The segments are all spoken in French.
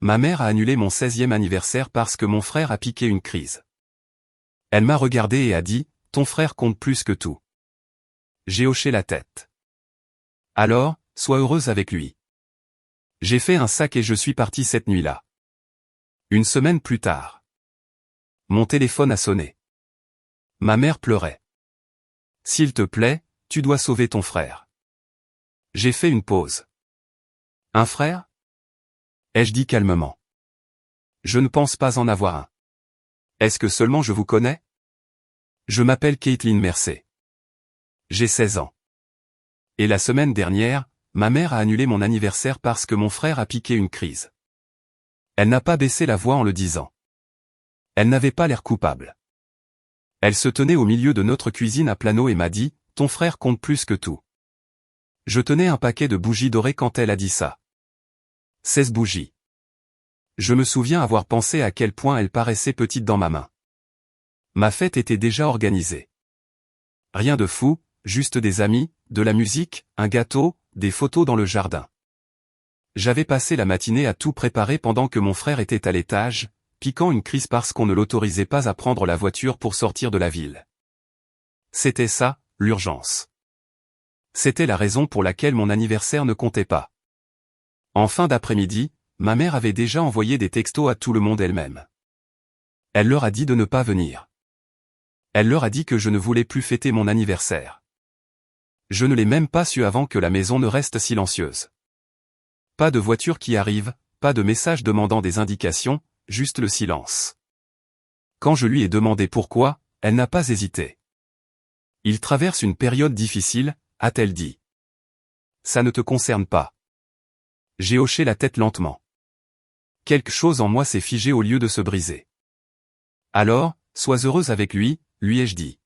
Ma mère a annulé mon 16e anniversaire parce que mon frère a piqué une crise. Elle m'a regardé et a dit, ton frère compte plus que tout. J'ai hoché la tête. Alors, sois heureuse avec lui. J'ai fait un sac et je suis parti cette nuit-là. Une semaine plus tard. Mon téléphone a sonné. Ma mère pleurait. S'il te plaît, tu dois sauver ton frère. J'ai fait une pause. Un frère? Ai-je dit calmement. Je ne pense pas en avoir un. Est-ce que seulement je vous connais? Je m'appelle Caitlin Mercé. J'ai 16 ans. Et la semaine dernière, ma mère a annulé mon anniversaire parce que mon frère a piqué une crise. Elle n'a pas baissé la voix en le disant. Elle n'avait pas l'air coupable. Elle se tenait au milieu de notre cuisine à Plano et m'a dit, ton frère compte plus que tout. Je tenais un paquet de bougies dorées quand elle a dit ça. 16 bougies. Je me souviens avoir pensé à quel point elle paraissait petite dans ma main. Ma fête était déjà organisée. Rien de fou, juste des amis, de la musique, un gâteau, des photos dans le jardin. J'avais passé la matinée à tout préparer pendant que mon frère était à l'étage, piquant une crise parce qu'on ne l'autorisait pas à prendre la voiture pour sortir de la ville. C'était ça, l'urgence. C'était la raison pour laquelle mon anniversaire ne comptait pas. En fin d'après-midi, ma mère avait déjà envoyé des textos à tout le monde elle-même. Elle leur a dit de ne pas venir. Elle leur a dit que je ne voulais plus fêter mon anniversaire. Je ne l'ai même pas su avant que la maison ne reste silencieuse. Pas de voiture qui arrive, pas de message demandant des indications, juste le silence. Quand je lui ai demandé pourquoi, elle n'a pas hésité. Il traverse une période difficile, a-t-elle dit. Ça ne te concerne pas. J'ai hoché la tête lentement. Quelque chose en moi s'est figé au lieu de se briser. Alors, sois heureuse avec lui, lui ai-je dit.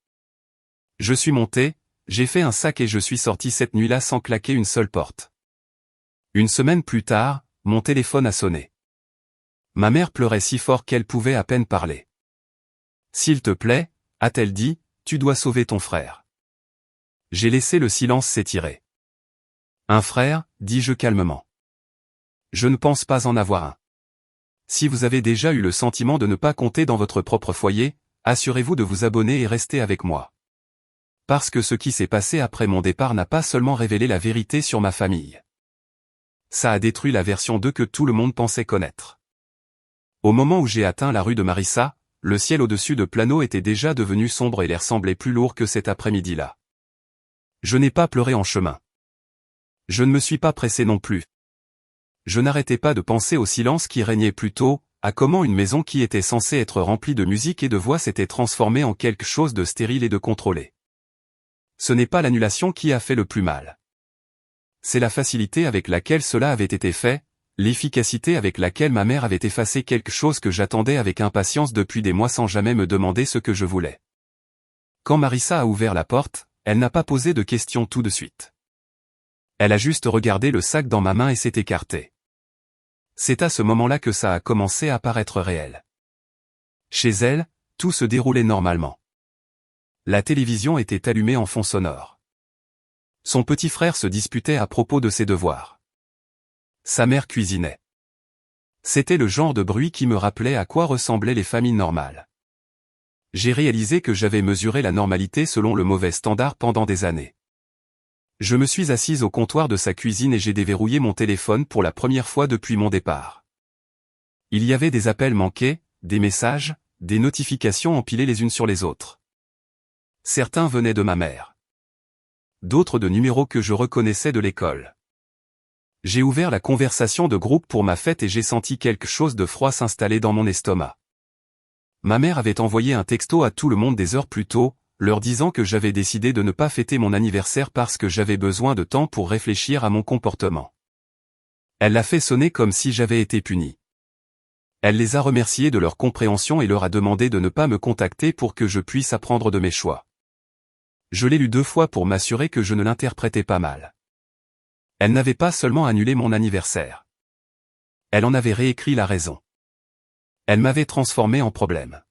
Je suis monté, j'ai fait un sac et je suis sorti cette nuit-là sans claquer une seule porte. Une semaine plus tard, mon téléphone a sonné. Ma mère pleurait si fort qu'elle pouvait à peine parler. S'il te plaît, a-t-elle dit, tu dois sauver ton frère. J'ai laissé le silence s'étirer. Un frère, dis-je calmement. Je ne pense pas en avoir un. Si vous avez déjà eu le sentiment de ne pas compter dans votre propre foyer, assurez-vous de vous abonner et rester avec moi. Parce que ce qui s'est passé après mon départ n'a pas seulement révélé la vérité sur ma famille. Ça a détruit la version d'eux que tout le monde pensait connaître. Au moment où j'ai atteint la rue de Marissa, le ciel au-dessus de Plano était déjà devenu sombre et l'air semblait plus lourd que cet après-midi-là. Je n'ai pas pleuré en chemin. Je ne me suis pas pressé non plus. Je n'arrêtais pas de penser au silence qui régnait plus tôt, à comment une maison qui était censée être remplie de musique et de voix s'était transformée en quelque chose de stérile et de contrôlé. Ce n'est pas l'annulation qui a fait le plus mal. C'est la facilité avec laquelle cela avait été fait, l'efficacité avec laquelle ma mère avait effacé quelque chose que j'attendais avec impatience depuis des mois sans jamais me demander ce que je voulais. Quand Marissa a ouvert la porte, elle n'a pas posé de questions tout de suite. Elle a juste regardé le sac dans ma main et s'est écartée. C'est à ce moment-là que ça a commencé à paraître réel. Chez elle, tout se déroulait normalement. La télévision était allumée en fond sonore. Son petit frère se disputait à propos de ses devoirs. Sa mère cuisinait. C'était le genre de bruit qui me rappelait à quoi ressemblaient les familles normales. J'ai réalisé que j'avais mesuré la normalité selon le mauvais standard pendant des années. Je me suis assise au comptoir de sa cuisine et j'ai déverrouillé mon téléphone pour la première fois depuis mon départ. Il y avait des appels manqués, des messages, des notifications empilées les unes sur les autres. Certains venaient de ma mère. D'autres de numéros que je reconnaissais de l'école. J'ai ouvert la conversation de groupe pour ma fête et j'ai senti quelque chose de froid s'installer dans mon estomac. Ma mère avait envoyé un texto à tout le monde des heures plus tôt, leur disant que j'avais décidé de ne pas fêter mon anniversaire parce que j'avais besoin de temps pour réfléchir à mon comportement. Elle l'a fait sonner comme si j'avais été puni. Elle les a remerciés de leur compréhension et leur a demandé de ne pas me contacter pour que je puisse apprendre de mes choix. Je l'ai lu 2 fois pour m'assurer que je ne l'interprétais pas mal. Elle n'avait pas seulement annulé mon anniversaire. Elle en avait réécrit la raison. Elle m'avait transformé en problème.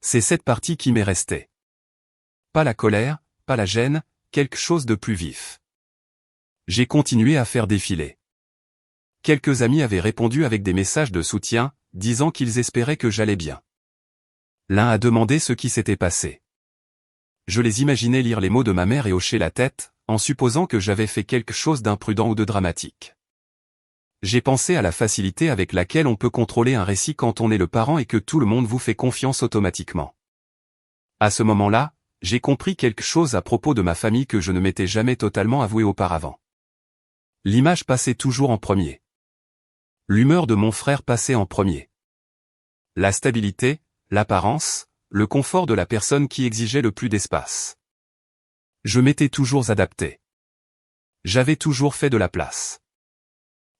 C'est cette partie qui m'est restée. Pas la colère, pas la gêne, quelque chose de plus vif. J'ai continué à faire défiler. Quelques amis avaient répondu avec des messages de soutien, disant qu'ils espéraient que j'allais bien. L'un a demandé ce qui s'était passé. Je les imaginais lire les mots de ma mère et hocher la tête, en supposant que j'avais fait quelque chose d'imprudent ou de dramatique. J'ai pensé à la facilité avec laquelle on peut contrôler un récit quand on est le parent et que tout le monde vous fait confiance automatiquement. À ce moment-là, j'ai compris quelque chose à propos de ma famille que je ne m'étais jamais totalement avoué auparavant. L'image passait toujours en premier. L'humeur de mon frère passait en premier. La stabilité, l'apparence, le confort de la personne qui exigeait le plus d'espace. Je m'étais toujours adapté. J'avais toujours fait de la place.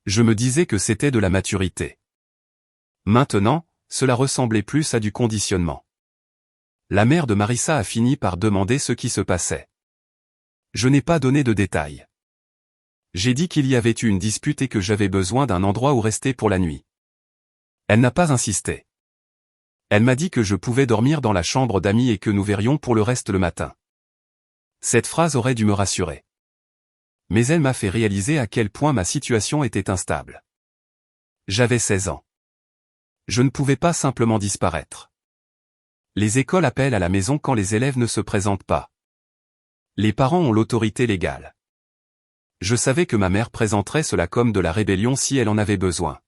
Je me disais que c'était de la maturité. Maintenant, cela ressemblait plus à du conditionnement. La mère de Marissa a fini par demander ce qui se passait. Je n'ai pas donné de détails. J'ai dit qu'il y avait eu une dispute et que j'avais besoin d'un endroit où rester pour la nuit. Elle n'a pas insisté. Elle m'a dit que je pouvais dormir dans la chambre d'amis et que nous verrions pour le reste le matin. Cette phrase aurait dû me rassurer. Mais elle m'a fait réaliser à quel point ma situation était instable. J'avais 16 ans. Je ne pouvais pas simplement disparaître. Les écoles appellent à la maison quand les élèves ne se présentent pas. Les parents ont l'autorité légale. Je savais que ma mère présenterait cela comme de la rébellion si elle en avait besoin.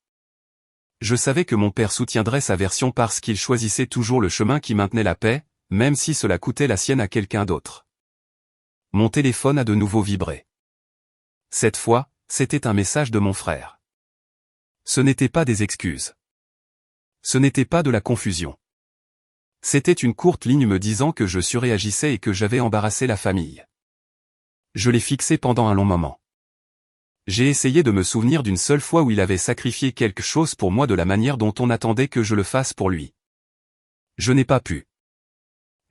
Je savais que mon père soutiendrait sa version parce qu'il choisissait toujours le chemin qui maintenait la paix, même si cela coûtait la sienne à quelqu'un d'autre. Mon téléphone a de nouveau vibré. Cette fois, c'était un message de mon frère. Ce n'était pas des excuses. Ce n'était pas de la confusion. C'était une courte ligne me disant que je surréagissais et que j'avais embarrassé la famille. Je l'ai fixé pendant un long moment. J'ai essayé de me souvenir d'une seule fois où il avait sacrifié quelque chose pour moi de la manière dont on attendait que je le fasse pour lui. Je n'ai pas pu.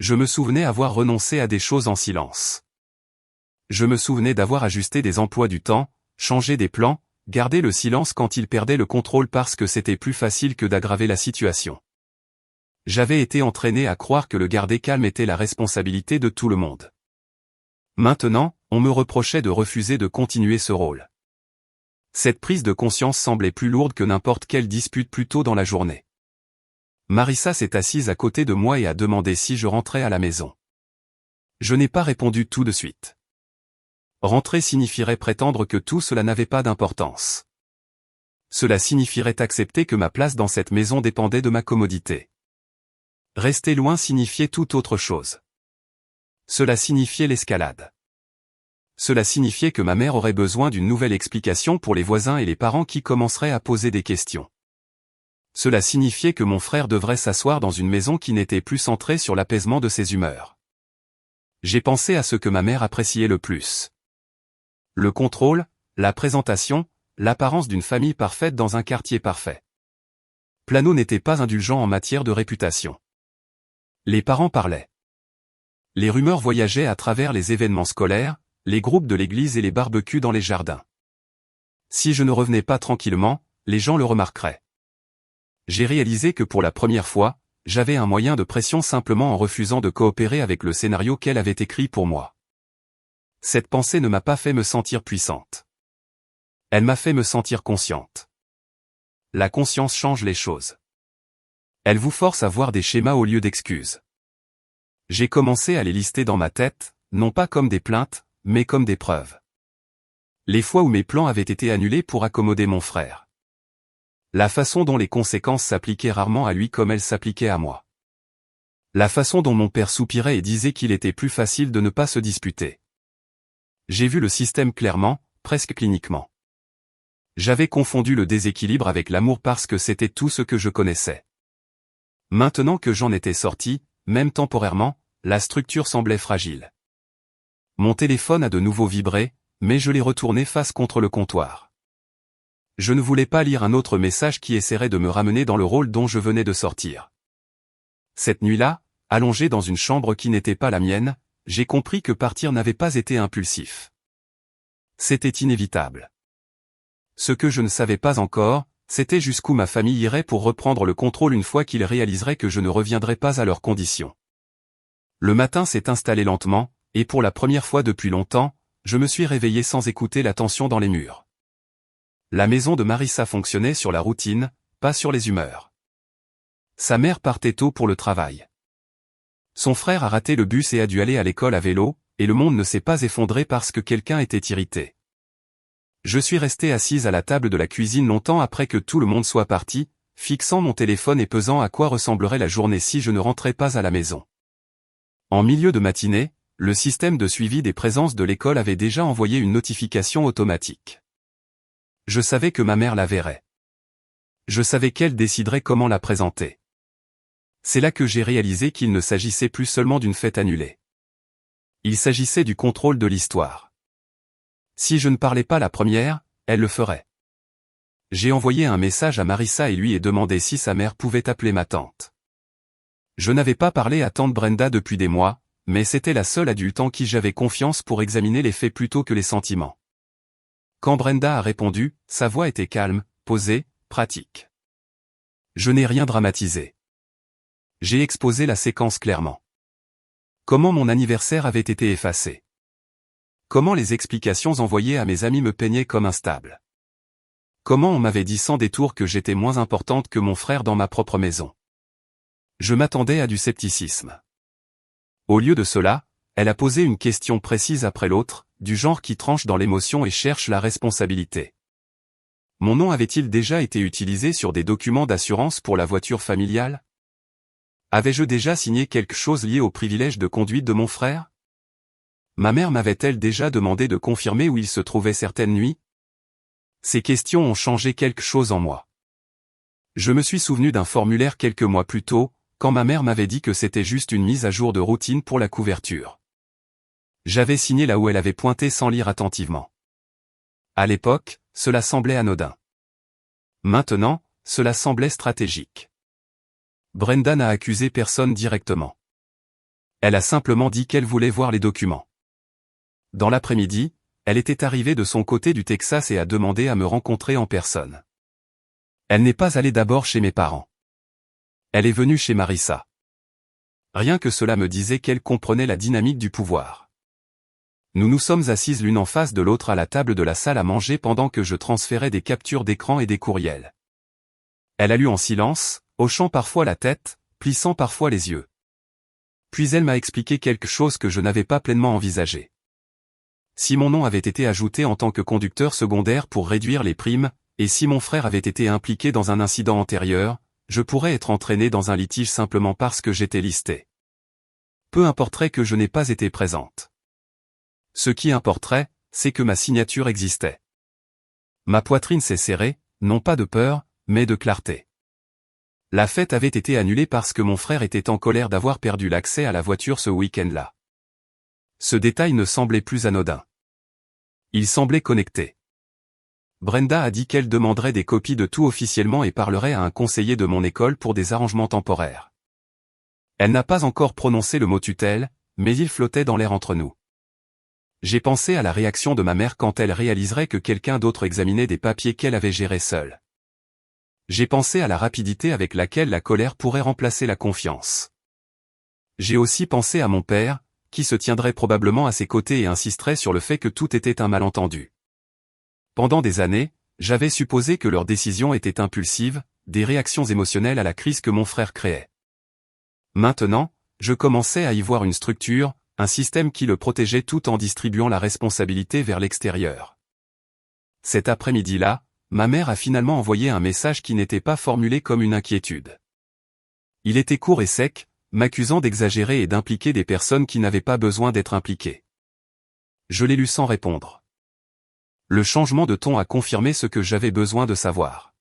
Je me souvenais avoir renoncé à des choses en silence. Je me souvenais d'avoir ajusté des emplois du temps, changé des plans, gardé le silence quand il perdait le contrôle parce que c'était plus facile que d'aggraver la situation. J'avais été entraîné à croire que le garder calme était la responsabilité de tout le monde. Maintenant, on me reprochait de refuser de continuer ce rôle. Cette prise de conscience semblait plus lourde que n'importe quelle dispute plus tôt dans la journée. Marissa s'est assise à côté de moi et a demandé si je rentrais à la maison. Je n'ai pas répondu tout de suite. Rentrer signifierait prétendre que tout cela n'avait pas d'importance. Cela signifierait accepter que ma place dans cette maison dépendait de ma commodité. Rester loin signifiait tout autre chose. Cela signifiait l'escalade. Cela signifiait que ma mère aurait besoin d'une nouvelle explication pour les voisins et les parents qui commenceraient à poser des questions. Cela signifiait que mon frère devrait s'asseoir dans une maison qui n'était plus centrée sur l'apaisement de ses humeurs. J'ai pensé à ce que ma mère appréciait le plus. Le contrôle, la présentation, l'apparence d'une famille parfaite dans un quartier parfait. Plano n'était pas indulgent en matière de réputation. Les parents parlaient. Les rumeurs voyageaient à travers les événements scolaires, les groupes de l'église et les barbecues dans les jardins. Si je ne revenais pas tranquillement, les gens le remarqueraient. J'ai réalisé que pour la première fois, j'avais un moyen de pression simplement en refusant de coopérer avec le scénario qu'elle avait écrit pour moi. Cette pensée ne m'a pas fait me sentir puissante. Elle m'a fait me sentir consciente. La conscience change les choses. Elle vous force à voir des schémas au lieu d'excuses. J'ai commencé à les lister dans ma tête, non pas comme des plaintes, mais comme des preuves. Les fois où mes plans avaient été annulés pour accommoder mon frère. La façon dont les conséquences s'appliquaient rarement à lui comme elles s'appliquaient à moi. La façon dont mon père soupirait et disait qu'il était plus facile de ne pas se disputer. J'ai vu le système clairement, presque cliniquement. J'avais confondu le déséquilibre avec l'amour parce que c'était tout ce que je connaissais. Maintenant que j'en étais sorti, même temporairement, la structure semblait fragile. Mon téléphone a de nouveau vibré, mais je l'ai retourné face contre le comptoir. Je ne voulais pas lire un autre message qui essaierait de me ramener dans le rôle dont je venais de sortir. Cette nuit-là, allongé dans une chambre qui n'était pas la mienne, j'ai compris que partir n'avait pas été impulsif. C'était inévitable. Ce que je ne savais pas encore, c'était jusqu'où ma famille irait pour reprendre le contrôle une fois qu'ils réaliseraient que je ne reviendrais pas à leurs conditions. Le matin s'est installé lentement, et pour la première fois depuis longtemps, je me suis réveillé sans écouter la tension dans les murs. La maison de Marissa fonctionnait sur la routine, pas sur les humeurs. Sa mère partait tôt pour le travail. Son frère a raté le bus et a dû aller à l'école à vélo, et le monde ne s'est pas effondré parce que quelqu'un était irrité. Je suis resté assise à la table de la cuisine longtemps après que tout le monde soit parti, fixant mon téléphone et pesant à quoi ressemblerait la journée si je ne rentrais pas à la maison. En milieu de matinée, le système de suivi des présences de l'école avait déjà envoyé une notification automatique. Je savais que ma mère la verrait. Je savais qu'elle déciderait comment la présenter. C'est là que j'ai réalisé qu'il ne s'agissait plus seulement d'une fête annulée. Il s'agissait du contrôle de l'histoire. Si je ne parlais pas la première, elle le ferait. J'ai envoyé un message à Marissa et lui ai demandé si sa mère pouvait appeler ma tante. Je n'avais pas parlé à tante Brenda depuis des mois, mais c'était la seule adulte en qui j'avais confiance pour examiner les faits plutôt que les sentiments. Quand Brenda a répondu, sa voix était calme, posée, pratique. Je n'ai rien dramatisé. J'ai exposé la séquence clairement. Comment mon anniversaire avait été effacé. Comment les explications envoyées à mes amis me peignaient comme instable. Comment on m'avait dit sans détour que j'étais moins importante que mon frère dans ma propre maison. Je m'attendais à du scepticisme. Au lieu de cela, elle a posé une question précise après l'autre, du genre qui tranche dans l'émotion et cherche la responsabilité. Mon nom avait-il déjà été utilisé sur des documents d'assurance pour la voiture familiale? Avais-je déjà signé quelque chose lié au privilège de conduite de mon frère? Ma mère m'avait-elle déjà demandé de confirmer où il se trouvait certaines nuits? Ces questions ont changé quelque chose en moi. Je me suis souvenu d'un formulaire quelques mois plus tôt, quand ma mère m'avait dit que c'était juste une mise à jour de routine pour la couverture. J'avais signé là où elle avait pointé sans lire attentivement. À l'époque, cela semblait anodin. Maintenant, cela semblait stratégique. Brenda n'a accusé personne directement. Elle a simplement dit qu'elle voulait voir les documents. Dans l'après-midi, elle était arrivée de son côté du Texas et a demandé à me rencontrer en personne. Elle n'est pas allée d'abord chez mes parents. Elle est venue chez Marissa. Rien que cela me disait qu'elle comprenait la dynamique du pouvoir. Nous nous sommes assises l'une en face de l'autre à la table de la salle à manger pendant que je transférais des captures d'écran et des courriels. Elle a lu en silence, hochant parfois la tête, plissant parfois les yeux. Puis elle m'a expliqué quelque chose que je n'avais pas pleinement envisagé. Si mon nom avait été ajouté en tant que conducteur secondaire pour réduire les primes, et si mon frère avait été impliqué dans un incident antérieur, je pourrais être entraîné dans un litige simplement parce que j'étais listé. Peu importerait que je n'ai pas été présente. Ce qui importerait, c'est que ma signature existait. Ma poitrine s'est serrée, non pas de peur, mais de clarté. La fête avait été annulée parce que mon frère était en colère d'avoir perdu l'accès à la voiture ce week-end-là. Ce détail ne semblait plus anodin. Il semblait connecté. Brenda a dit qu'elle demanderait des copies de tout officiellement et parlerait à un conseiller de mon école pour des arrangements temporaires. Elle n'a pas encore prononcé le mot tutelle, mais il flottait dans l'air entre nous. J'ai pensé à la réaction de ma mère quand elle réaliserait que quelqu'un d'autre examinait des papiers qu'elle avait gérés seule. J'ai pensé à la rapidité avec laquelle la colère pourrait remplacer la confiance. J'ai aussi pensé à mon père, qui se tiendrait probablement à ses côtés et insisterait sur le fait que tout était un malentendu. Pendant des années, j'avais supposé que leurs décisions étaient impulsives, des réactions émotionnelles à la crise que mon frère créait. Maintenant, je commençais à y voir une structure, un système qui le protégeait tout en distribuant la responsabilité vers l'extérieur. Cet après-midi-là, ma mère a finalement envoyé un message qui n'était pas formulé comme une inquiétude. Il était court et sec, m'accusant d'exagérer et d'impliquer des personnes qui n'avaient pas besoin d'être impliquées. Je l'ai lu sans répondre. Le changement de ton a confirmé ce que j'avais besoin de savoir.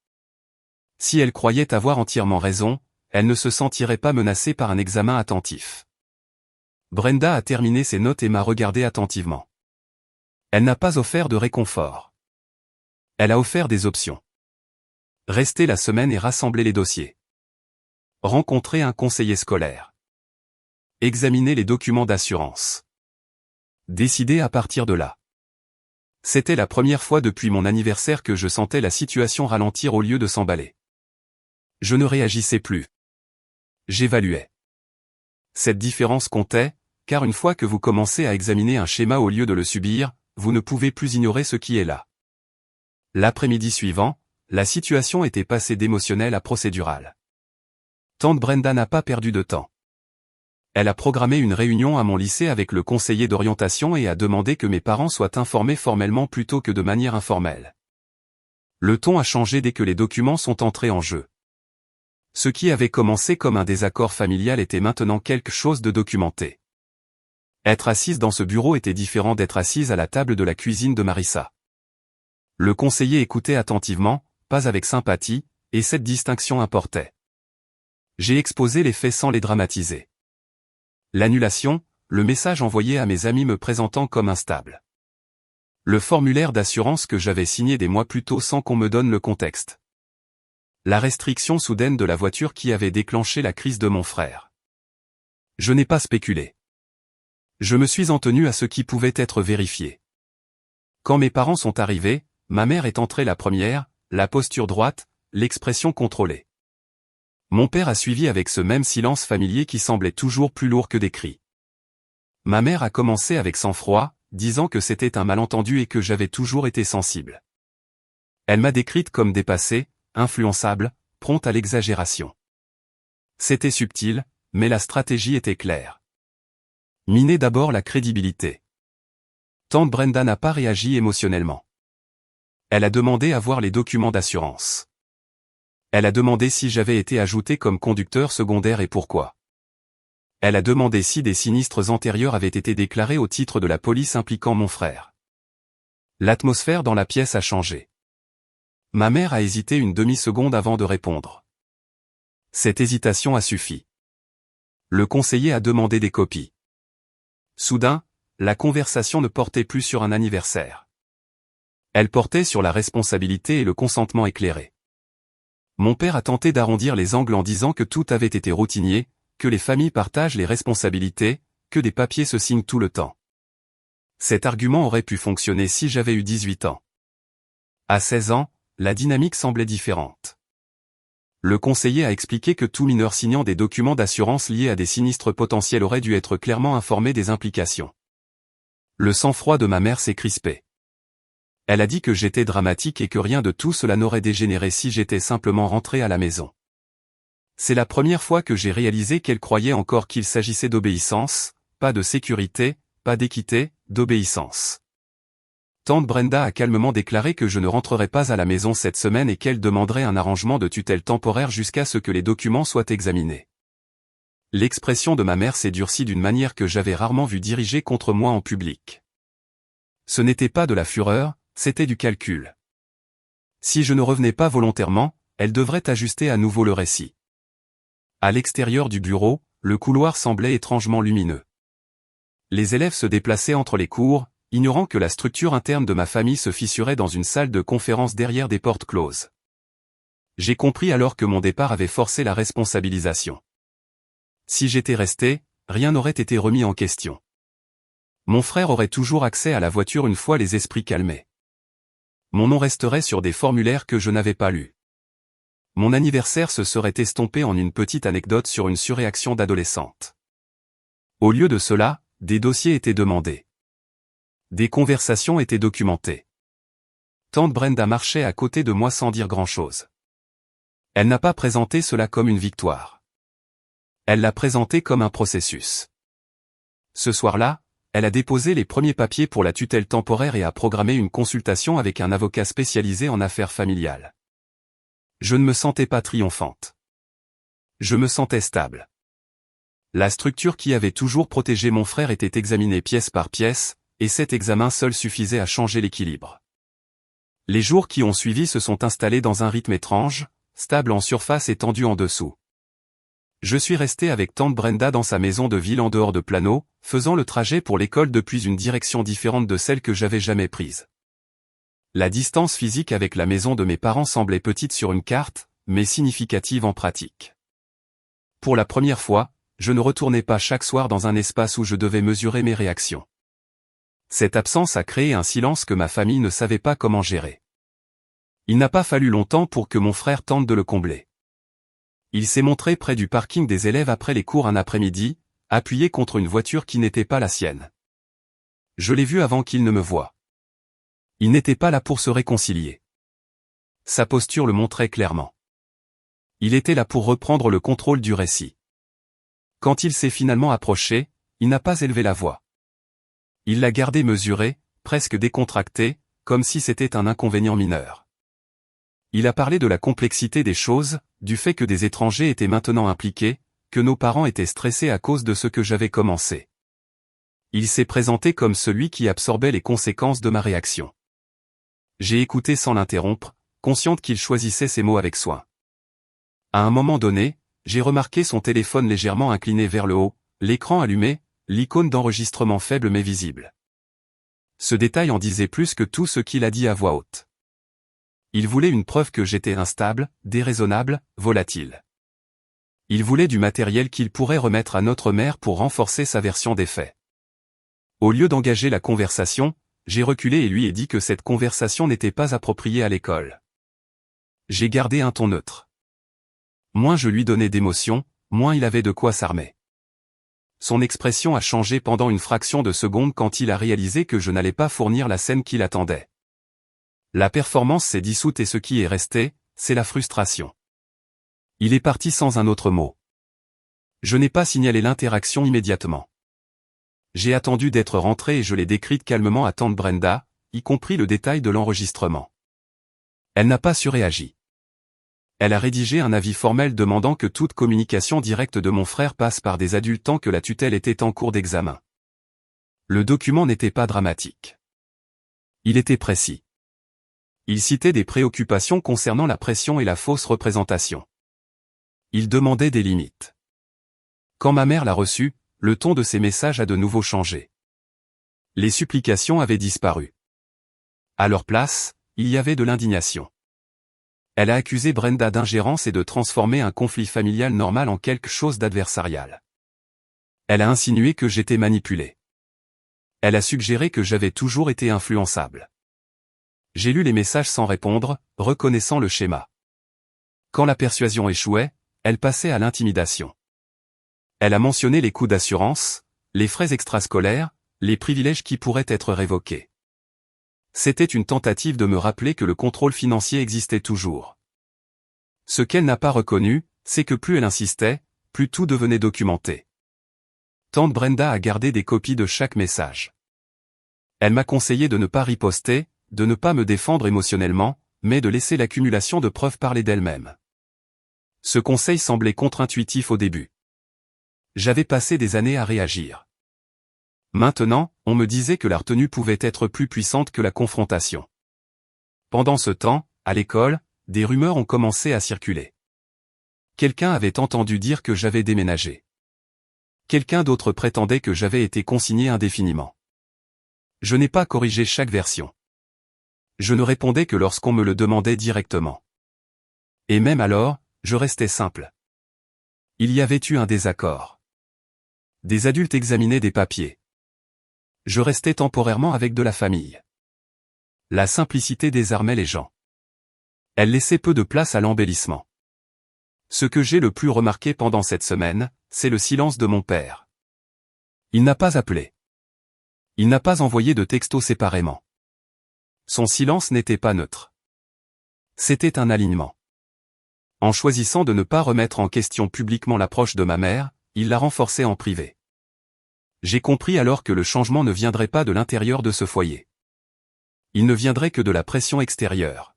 Si elle croyait avoir entièrement raison, elle ne se sentirait pas menacée par un examen attentif. Brenda a terminé ses notes et m'a regardé attentivement. Elle n'a pas offert de réconfort. Elle a offert des options. Rester la semaine et rassembler les dossiers. Rencontrer un conseiller scolaire. Examiner les documents d'assurance. Décider à partir de là. C'était la première fois depuis mon anniversaire que je sentais la situation ralentir au lieu de s'emballer. Je ne réagissais plus. J'évaluais. Cette différence comptait, car une fois que vous commencez à examiner un schéma au lieu de le subir, vous ne pouvez plus ignorer ce qui est là. L'après-midi suivant, la situation était passée d'émotionnelle à procédurale. Tante Brenda n'a pas perdu de temps. Elle a programmé une réunion à mon lycée avec le conseiller d'orientation et a demandé que mes parents soient informés formellement plutôt que de manière informelle. Le ton a changé dès que les documents sont entrés en jeu. Ce qui avait commencé comme un désaccord familial était maintenant quelque chose de documenté. Être assise dans ce bureau était différent d'être assise à la table de la cuisine de Marissa. Le conseiller écoutait attentivement, pas avec sympathie, et cette distinction importait. J'ai exposé les faits sans les dramatiser. L'annulation, le message envoyé à mes amis me présentant comme instable. Le formulaire d'assurance que j'avais signé des mois plus tôt sans qu'on me donne le contexte. La restriction soudaine de la voiture qui avait déclenché la crise de mon frère. Je n'ai pas spéculé. Je me suis en tenu à ce qui pouvait être vérifié. Quand mes parents sont arrivés, ma mère est entrée la première, la posture droite, l'expression contrôlée. Mon père a suivi avec ce même silence familier qui semblait toujours plus lourd que des cris. Ma mère a commencé avec sang-froid, disant que c'était un malentendu et que j'avais toujours été sensible. Elle m'a décrite comme dépassée, influençable, prompte à l'exagération. C'était subtil, mais la stratégie était claire. Miner d'abord la crédibilité. Tante Brenda n'a pas réagi émotionnellement. Elle a demandé à voir les documents d'assurance. Elle a demandé si j'avais été ajouté comme conducteur secondaire et pourquoi. Elle a demandé si des sinistres antérieurs avaient été déclarés au titre de la police impliquant mon frère. L'atmosphère dans la pièce a changé. Ma mère a hésité une demi-seconde avant de répondre. Cette hésitation a suffi. Le conseiller a demandé des copies. Soudain, la conversation ne portait plus sur un anniversaire. Elle portait sur la responsabilité et le consentement éclairé. Mon père a tenté d'arrondir les angles en disant que tout avait été routinier, que les familles partagent les responsabilités, que des papiers se signent tout le temps. Cet argument aurait pu fonctionner si j'avais eu 18 ans. À 16 ans, la dynamique semblait différente. Le conseiller a expliqué que tout mineur signant des documents d'assurance liés à des sinistres potentiels aurait dû être clairement informé des implications. Le sang-froid de ma mère s'est crispé. Elle a dit que j'étais dramatique et que rien de tout cela n'aurait dégénéré si j'étais simplement rentré à la maison. C'est la première fois que j'ai réalisé qu'elle croyait encore qu'il s'agissait d'obéissance, pas de sécurité, pas d'équité, d'obéissance. Tante Brenda a calmement déclaré que je ne rentrerais pas à la maison cette semaine et qu'elle demanderait un arrangement de tutelle temporaire jusqu'à ce que les documents soient examinés. L'expression de ma mère s'est durcie d'une manière que j'avais rarement vue dirigée contre moi en public. Ce n'était pas de la fureur, c'était du calcul. Si je ne revenais pas volontairement, elle devrait ajuster à nouveau le récit. À l'extérieur du bureau, le couloir semblait étrangement lumineux. Les élèves se déplaçaient entre les cours, ignorant que la structure interne de ma famille se fissurait dans une salle de conférence derrière des portes closes. J'ai compris alors que mon départ avait forcé la responsabilisation. Si j'étais resté, rien n'aurait été remis en question. Mon frère aurait toujours accès à la voiture une fois les esprits calmés. Mon nom resterait sur des formulaires que je n'avais pas lus. Mon anniversaire se serait estompé en une petite anecdote sur une surréaction d'adolescente. Au lieu de cela, des dossiers étaient demandés. Des conversations étaient documentées. Tante Brenda marchait à côté de moi sans dire grand-chose. Elle n'a pas présenté cela comme une victoire. Elle l'a présenté comme un processus. Ce soir-là, elle a déposé les premiers papiers pour la tutelle temporaire et a programmé une consultation avec un avocat spécialisé en affaires familiales. Je ne me sentais pas triomphante. Je me sentais stable. La structure qui avait toujours protégé mon frère était examinée pièce par pièce, et cet examen seul suffisait à changer l'équilibre. Les jours qui ont suivi se sont installés dans un rythme étrange, stable en surface et tendu en dessous. Je suis resté avec tante Brenda dans sa maison de ville en dehors de Plano, faisant le trajet pour l'école depuis une direction différente de celle que j'avais jamais prise. La distance physique avec la maison de mes parents semblait petite sur une carte, mais significative en pratique. Pour la première fois, je ne retournais pas chaque soir dans un espace où je devais mesurer mes réactions. Cette absence a créé un silence que ma famille ne savait pas comment gérer. Il n'a pas fallu longtemps pour que mon frère tente de le combler. Il s'est montré près du parking des élèves après les cours un après-midi, appuyé contre une voiture qui n'était pas la sienne. Je l'ai vu avant qu'il ne me voie. Il n'était pas là pour se réconcilier. Sa posture le montrait clairement. Il était là pour reprendre le contrôle du récit. Quand il s'est finalement approché, il n'a pas élevé la voix. Il l'a gardée mesurée, presque décontractée, comme si c'était un inconvénient mineur. Il a parlé de la complexité des choses, du fait que des étrangers étaient maintenant impliqués, que nos parents étaient stressés à cause de ce que j'avais commencé. Il s'est présenté comme celui qui absorbait les conséquences de ma réaction. J'ai écouté sans l'interrompre, consciente qu'il choisissait ses mots avec soin. À un moment donné, j'ai remarqué son téléphone légèrement incliné vers le haut, l'écran allumé, l'icône d'enregistrement faible mais visible. Ce détail en disait plus que tout ce qu'il a dit à voix haute. Il voulait une preuve que j'étais instable, déraisonnable, volatile. Il voulait du matériel qu'il pourrait remettre à notre mère pour renforcer sa version des faits. Au lieu d'engager la conversation, j'ai reculé et lui ai dit que cette conversation n'était pas appropriée à l'école. J'ai gardé un ton neutre. Moins je lui donnais d'émotion, moins il avait de quoi s'armer. Son expression a changé pendant une fraction de seconde quand il a réalisé que je n'allais pas fournir la scène qu'il attendait. La performance s'est dissoute et ce qui est resté, c'est la frustration. Il est parti sans un autre mot. Je n'ai pas signalé l'interaction immédiatement. J'ai attendu d'être rentré et je l'ai décrite calmement à tante Brenda, y compris le détail de l'enregistrement. Elle n'a pas surréagi. Elle a rédigé un avis formel demandant que toute communication directe de mon frère passe par des adultes tant que la tutelle était en cours d'examen. Le document n'était pas dramatique. Il était précis. Il citait des préoccupations concernant la pression et la fausse représentation. Il demandait des limites. Quand ma mère l'a reçu, le ton de ses messages a de nouveau changé. Les supplications avaient disparu. À leur place, il y avait de l'indignation. Elle a accusé Brenda d'ingérence et de transformer un conflit familial normal en quelque chose d'adversarial. Elle a insinué que j'étais manipulé. Elle a suggéré que j'avais toujours été influençable. J'ai lu les messages sans répondre, reconnaissant le schéma. Quand la persuasion échouait, elle passait à l'intimidation. Elle a mentionné les coûts d'assurance, les frais extrascolaires, les privilèges qui pourraient être révoqués. C'était une tentative de me rappeler que le contrôle financier existait toujours. Ce qu'elle n'a pas reconnu, c'est que plus elle insistait, plus tout devenait documenté. Tante Brenda a gardé des copies de chaque message. Elle m'a conseillé de ne pas riposter, de ne pas me défendre émotionnellement, mais de laisser l'accumulation de preuves parler d'elle-même. Ce conseil semblait contre-intuitif au début. J'avais passé des années à réagir. Maintenant, on me disait que la retenue pouvait être plus puissante que la confrontation. Pendant ce temps, à l'école, des rumeurs ont commencé à circuler. Quelqu'un avait entendu dire que j'avais déménagé. Quelqu'un d'autre prétendait que j'avais été consigné indéfiniment. Je n'ai pas corrigé chaque version. Je ne répondais que lorsqu'on me le demandait directement. Et même alors, je restais simple. Il y avait eu un désaccord. Des adultes examinaient des papiers. Je restais temporairement avec de la famille. La simplicité désarmait les gens. Elle laissait peu de place à l'embellissement. Ce que j'ai le plus remarqué pendant cette semaine, c'est le silence de mon père. Il n'a pas appelé. Il n'a pas envoyé de texto séparément. Son silence n'était pas neutre. C'était un alignement. En choisissant de ne pas remettre en question publiquement l'approche de ma mère, il l'a renforcée en privé. J'ai compris alors que le changement ne viendrait pas de l'intérieur de ce foyer. Il ne viendrait que de la pression extérieure.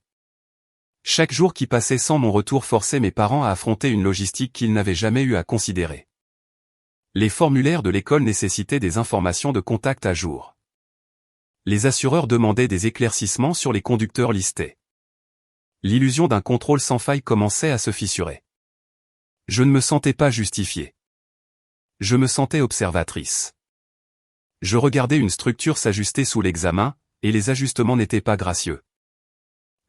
Chaque jour qui passait sans mon retour forçait mes parents à affronter une logistique qu'ils n'avaient jamais eu à considérer. Les formulaires de l'école nécessitaient des informations de contact à jour. Les assureurs demandaient des éclaircissements sur les conducteurs listés. L'illusion d'un contrôle sans faille commençait à se fissurer. Je ne me sentais pas justifié. Je me sentais observatrice. Je regardais une structure s'ajuster sous l'examen, et les ajustements n'étaient pas gracieux.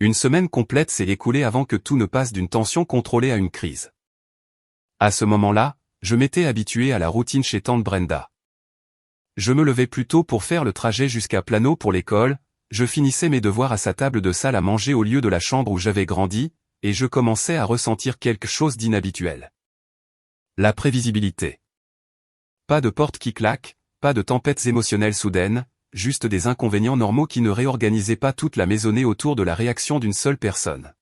Une semaine complète s'est écoulée avant que tout ne passe d'une tension contrôlée à une crise. À ce moment-là, je m'étais habitué à la routine chez tante Brenda. Je me levais plus tôt pour faire le trajet jusqu'à Plano pour l'école, je finissais mes devoirs à sa table de salle à manger au lieu de la chambre où j'avais grandi, et je commençais à ressentir quelque chose d'inhabituel. La prévisibilité. Pas de porte qui claque, pas de tempêtes émotionnelles soudaines, juste des inconvénients normaux qui ne réorganisaient pas toute la maisonnée autour de la réaction d'une seule personne.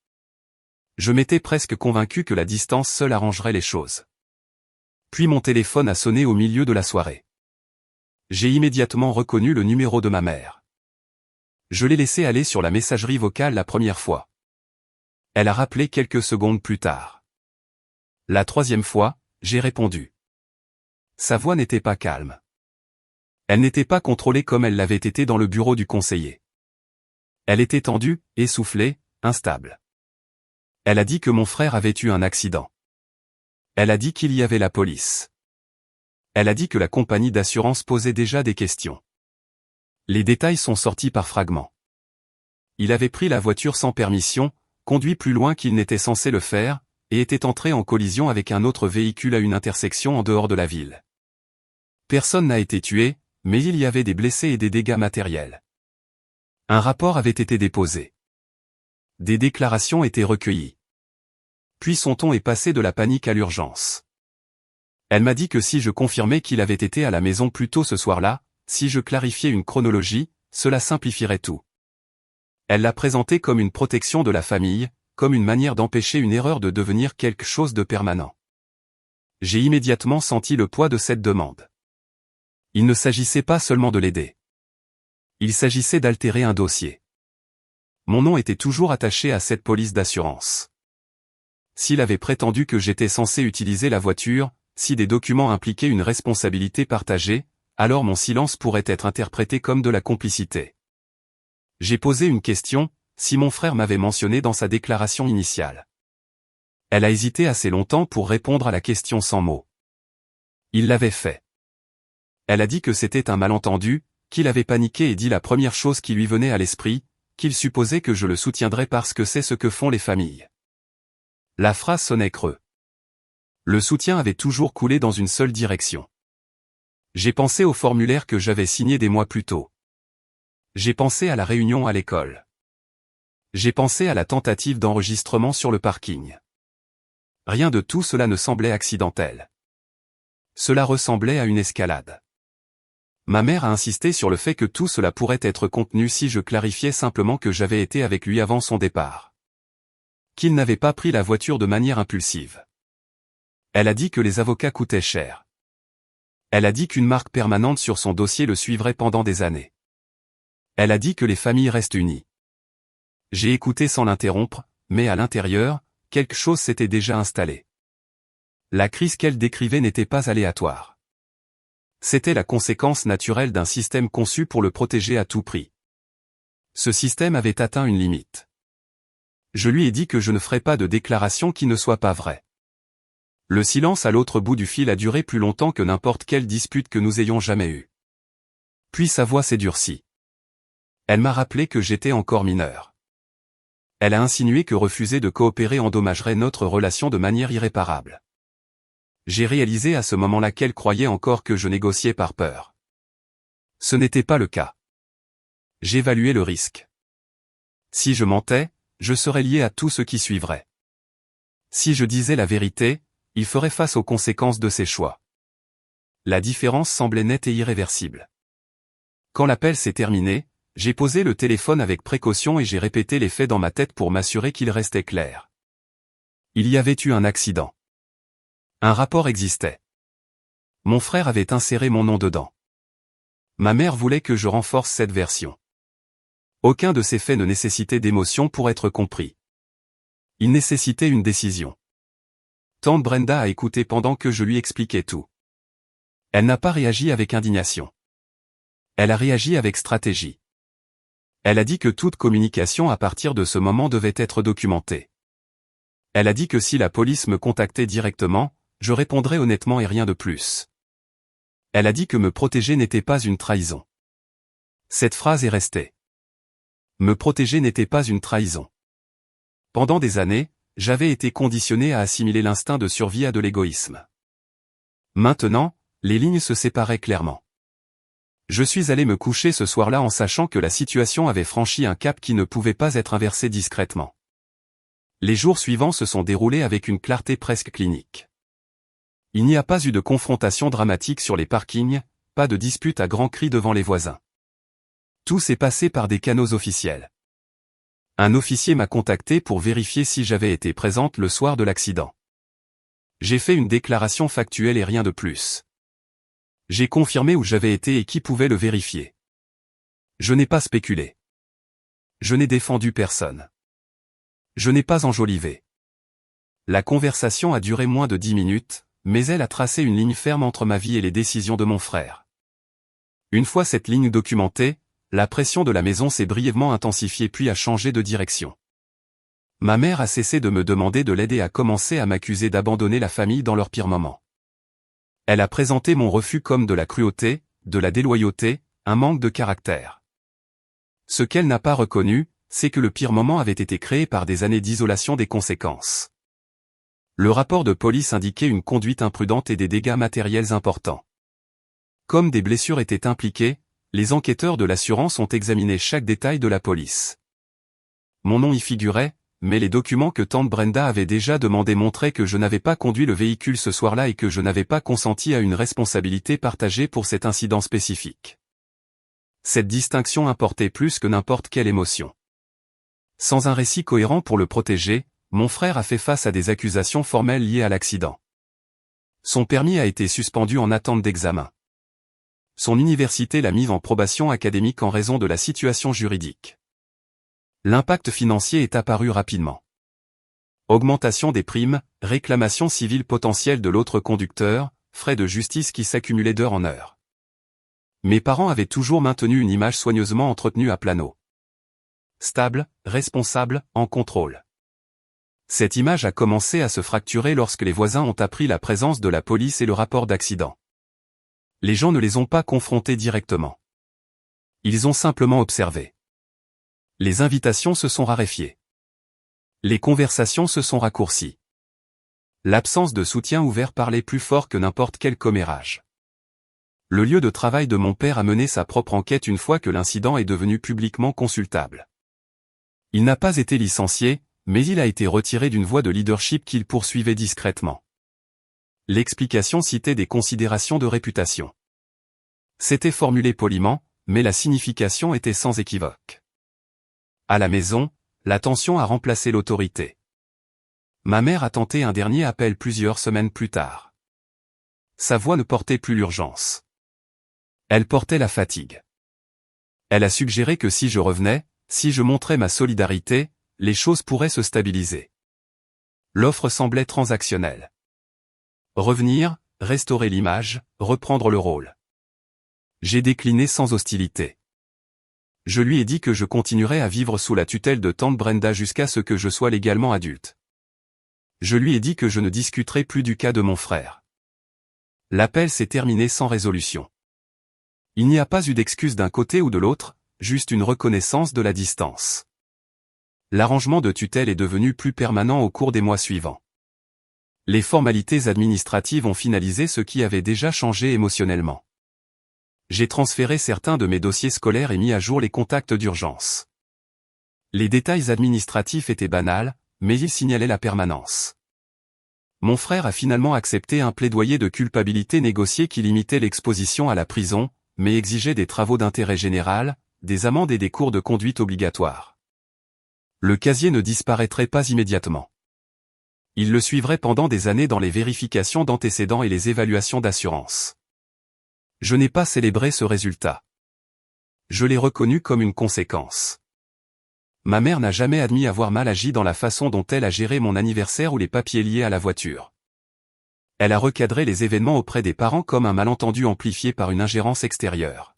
Je m'étais presque convaincu que la distance seule arrangerait les choses. Puis mon téléphone a sonné au milieu de la soirée. J'ai immédiatement reconnu le numéro de ma mère. Je l'ai laissé aller sur la messagerie vocale la première fois. Elle a rappelé quelques secondes plus tard. La troisième fois, j'ai répondu. Sa voix n'était pas calme. Elle n'était pas contrôlée comme elle l'avait été dans le bureau du conseiller. Elle était tendue, essoufflée, instable. Elle a dit que mon frère avait eu un accident. Elle a dit qu'il y avait la police. Elle a dit que la compagnie d'assurance posait déjà des questions. Les détails sont sortis par fragments. Il avait pris la voiture sans permission, conduit plus loin qu'il n'était censé le faire, et était entré en collision avec un autre véhicule à une intersection en dehors de la ville. Personne n'a été tué, mais il y avait des blessés et des dégâts matériels. Un rapport avait été déposé. Des déclarations étaient recueillies. Puis son ton est passé de la panique à l'urgence. Elle m'a dit que si je confirmais qu'il avait été à la maison plus tôt ce soir-là, si je clarifiais une chronologie, cela simplifierait tout. Elle l'a présenté comme une protection de la famille, comme une manière d'empêcher une erreur de devenir quelque chose de permanent. J'ai immédiatement senti le poids de cette demande. Il ne s'agissait pas seulement de l'aider. Il s'agissait d'altérer un dossier. Mon nom était toujours attaché à cette police d'assurance. S'il avait prétendu que j'étais censé utiliser la voiture, si des documents impliquaient une responsabilité partagée, alors mon silence pourrait être interprété comme de la complicité. J'ai posé une question, si mon frère m'avait mentionné dans sa déclaration initiale. Elle a hésité assez longtemps pour répondre à la question sans mots. Il l'avait fait. Elle a dit que c'était un malentendu, qu'il avait paniqué et dit la première chose qui lui venait à l'esprit, qu'il supposait que je le soutiendrais parce que c'est ce que font les familles. La phrase sonnait creux. Le soutien avait toujours coulé dans une seule direction. J'ai pensé au formulaire que j'avais signé des mois plus tôt. J'ai pensé à la réunion à l'école. J'ai pensé à la tentative d'enregistrement sur le parking. Rien de tout cela ne semblait accidentel. Cela ressemblait à une escalade. Ma mère a insisté sur le fait que tout cela pourrait être contenu si je clarifiais simplement que j'avais été avec lui avant son départ. Qu'il n'avait pas pris la voiture de manière impulsive. Elle a dit que les avocats coûtaient cher. Elle a dit qu'une marque permanente sur son dossier le suivrait pendant des années. Elle a dit que les familles restent unies. J'ai écouté sans l'interrompre, mais à l'intérieur, quelque chose s'était déjà installé. La crise qu'elle décrivait n'était pas aléatoire. C'était la conséquence naturelle d'un système conçu pour le protéger à tout prix. Ce système avait atteint une limite. Je lui ai dit que je ne ferais pas de déclaration qui ne soit pas vraie. Le silence à l'autre bout du fil a duré plus longtemps que n'importe quelle dispute que nous ayons jamais eue. Puis sa voix s'est durcie. Elle m'a rappelé que j'étais encore mineur. Elle a insinué que refuser de coopérer endommagerait notre relation de manière irréparable. J'ai réalisé à ce moment-là qu'elle croyait encore que je négociais par peur. Ce n'était pas le cas. J'évaluais le risque. Si je mentais, je serais lié à tout ce qui suivrait. Si je disais la vérité, il ferait face aux conséquences de ses choix. La différence semblait nette et irréversible. Quand l'appel s'est terminé, j'ai posé le téléphone avec précaution et j'ai répété les faits dans ma tête pour m'assurer qu'ils restaient clairs. Il y avait eu un accident. Un rapport existait. Mon frère avait inséré mon nom dedans. Ma mère voulait que je renforce cette version. Aucun de ces faits ne nécessitait d'émotion pour être compris. Il nécessitait une décision. Tante Brenda a écouté pendant que je lui expliquais tout. Elle n'a pas réagi avec indignation. Elle a réagi avec stratégie. Elle a dit que toute communication à partir de ce moment devait être documentée. Elle a dit que si la police me contactait directement, je répondrais honnêtement et rien de plus. Elle a dit que me protéger n'était pas une trahison. Cette phrase est restée. Me protéger n'était pas une trahison. Pendant des années, j'avais été conditionné à assimiler l'instinct de survie à de l'égoïsme. Maintenant, les lignes se séparaient clairement. Je suis allé me coucher ce soir-là en sachant que la situation avait franchi un cap qui ne pouvait pas être inversé discrètement. Les jours suivants se sont déroulés avec une clarté presque clinique. Il n'y a pas eu de confrontation dramatique sur les parkings, pas de dispute à grands cris devant les voisins. Tout s'est passé par des canaux officiels. Un officier m'a contacté pour vérifier si j'avais été présente le soir de l'accident. J'ai fait une déclaration factuelle et rien de plus. J'ai confirmé où j'avais été et qui pouvait le vérifier. Je n'ai pas spéculé. Je n'ai défendu personne. Je n'ai pas enjolivé. La conversation a duré moins de 10 minutes, mais elle a tracé une ligne ferme entre ma vie et les décisions de mon frère. Une fois cette ligne documentée, la pression de la maison s'est brièvement intensifiée puis a changé de direction. Ma mère a cessé de me demander de l'aider et a commencé à m'accuser d'abandonner la famille dans leur pire moment. Elle a présenté mon refus comme de la cruauté, de la déloyauté, un manque de caractère. Ce qu'elle n'a pas reconnu, c'est que le pire moment avait été créé par des années d'isolation des conséquences. Le rapport de police indiquait une conduite imprudente et des dégâts matériels importants. Comme des blessures étaient impliquées, les enquêteurs de l'assurance ont examiné chaque détail de la police. Mon nom y figurait, mais les documents que tante Brenda avait déjà demandés montraient que je n'avais pas conduit le véhicule ce soir-là et que je n'avais pas consenti à une responsabilité partagée pour cet incident spécifique. Cette distinction importait plus que n'importe quelle émotion. Sans un récit cohérent pour le protéger, mon frère a fait face à des accusations formelles liées à l'accident. Son permis a été suspendu en attente d'examen. Son université l'a mis en probation académique en raison de la situation juridique. L'impact financier est apparu rapidement. Augmentation des primes, réclamation civile potentielle de l'autre conducteur, frais de justice qui s'accumulaient d'heure en heure. Mes parents avaient toujours maintenu une image soigneusement entretenue à Plano. Stable, responsable, en contrôle. Cette image a commencé à se fracturer lorsque les voisins ont appris la présence de la police et le rapport d'accident. Les gens ne les ont pas confrontés directement. Ils ont simplement observé. Les invitations se sont raréfiées. Les conversations se sont raccourcies. L'absence de soutien ouvert parlait plus fort que n'importe quel commérage. Le lieu de travail de mon père a mené sa propre enquête une fois que l'incident est devenu publiquement consultable. Il n'a pas été licencié, mais il a été retiré d'une voie de leadership qu'il poursuivait discrètement. L'explication citait des considérations de réputation. C'était formulé poliment, mais la signification était sans équivoque. À la maison, la tension a remplacé l'autorité. Ma mère a tenté un dernier appel plusieurs semaines plus tard. Sa voix ne portait plus l'urgence. Elle portait la fatigue. Elle a suggéré que si je revenais, si je montrais ma solidarité, les choses pourraient se stabiliser. L'offre semblait transactionnelle. Revenir, restaurer l'image, reprendre le rôle. J'ai décliné sans hostilité. Je lui ai dit que je continuerais à vivre sous la tutelle de tante Brenda jusqu'à ce que je sois légalement adulte. Je lui ai dit que je ne discuterais plus du cas de mon frère. L'appel s'est terminé sans résolution. Il n'y a pas eu d'excuse d'un côté ou de l'autre, juste une reconnaissance de la distance. L'arrangement de tutelle est devenu plus permanent au cours des mois suivants. Les formalités administratives ont finalisé ce qui avait déjà changé émotionnellement. J'ai transféré certains de mes dossiers scolaires et mis à jour les contacts d'urgence. Les détails administratifs étaient banals, mais ils signalaient la permanence. Mon frère a finalement accepté un plaidoyer de culpabilité négocié qui limitait l'exposition à la prison, mais exigeait des travaux d'intérêt général, des amendes et des cours de conduite obligatoires. Le casier ne disparaîtrait pas immédiatement. Il le suivrait pendant des années dans les vérifications d'antécédents et les évaluations d'assurance. Je n'ai pas célébré ce résultat. Je l'ai reconnu comme une conséquence. Ma mère n'a jamais admis avoir mal agi dans la façon dont elle a géré mon anniversaire ou les papiers liés à la voiture. Elle a recadré les événements auprès des parents comme un malentendu amplifié par une ingérence extérieure.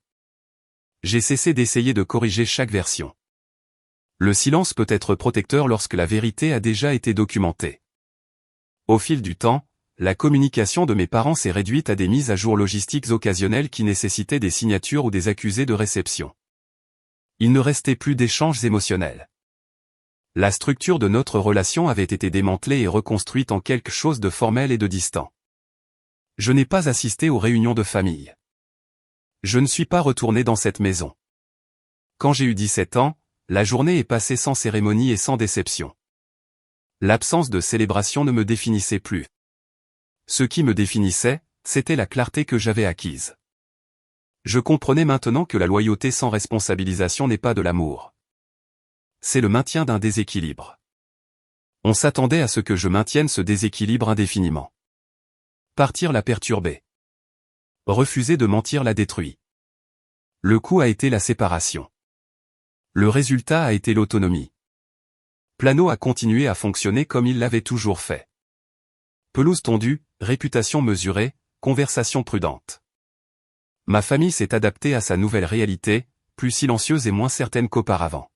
J'ai cessé d'essayer de corriger chaque version. Le silence peut être protecteur lorsque la vérité a déjà été documentée. Au fil du temps, la communication de mes parents s'est réduite à des mises à jour logistiques occasionnelles qui nécessitaient des signatures ou des accusés de réception. Il ne restait plus d'échanges émotionnels. La structure de notre relation avait été démantelée et reconstruite en quelque chose de formel et de distant. Je n'ai pas assisté aux réunions de famille. Je ne suis pas retourné dans cette maison. Quand j'ai eu 17 ans, la journée est passée sans cérémonie et sans déception. L'absence de célébration ne me définissait plus. Ce qui me définissait, c'était la clarté que j'avais acquise. Je comprenais maintenant que la loyauté sans responsabilisation n'est pas de l'amour. c'est le maintien d'un déséquilibre. On s'attendait à ce que je maintienne ce déséquilibre indéfiniment. Partir l'a perturbé. Refuser de mentir l'a détruit. Le coup a été la séparation. Le résultat a été l'autonomie. Plano a continué à fonctionner comme il l'avait toujours fait. Pelouse tondue, réputation mesurée, conversation prudente. Ma famille s'est adaptée à sa nouvelle réalité, plus silencieuse et moins certaine qu'auparavant.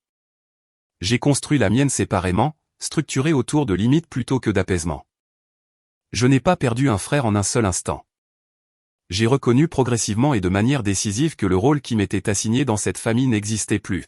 J'ai construit la mienne séparément, structurée autour de limites plutôt que d'apaisement. Je n'ai pas perdu un frère en un seul instant. J'ai reconnu progressivement et de manière décisive que le rôle qui m'était assigné dans cette famille n'existait plus.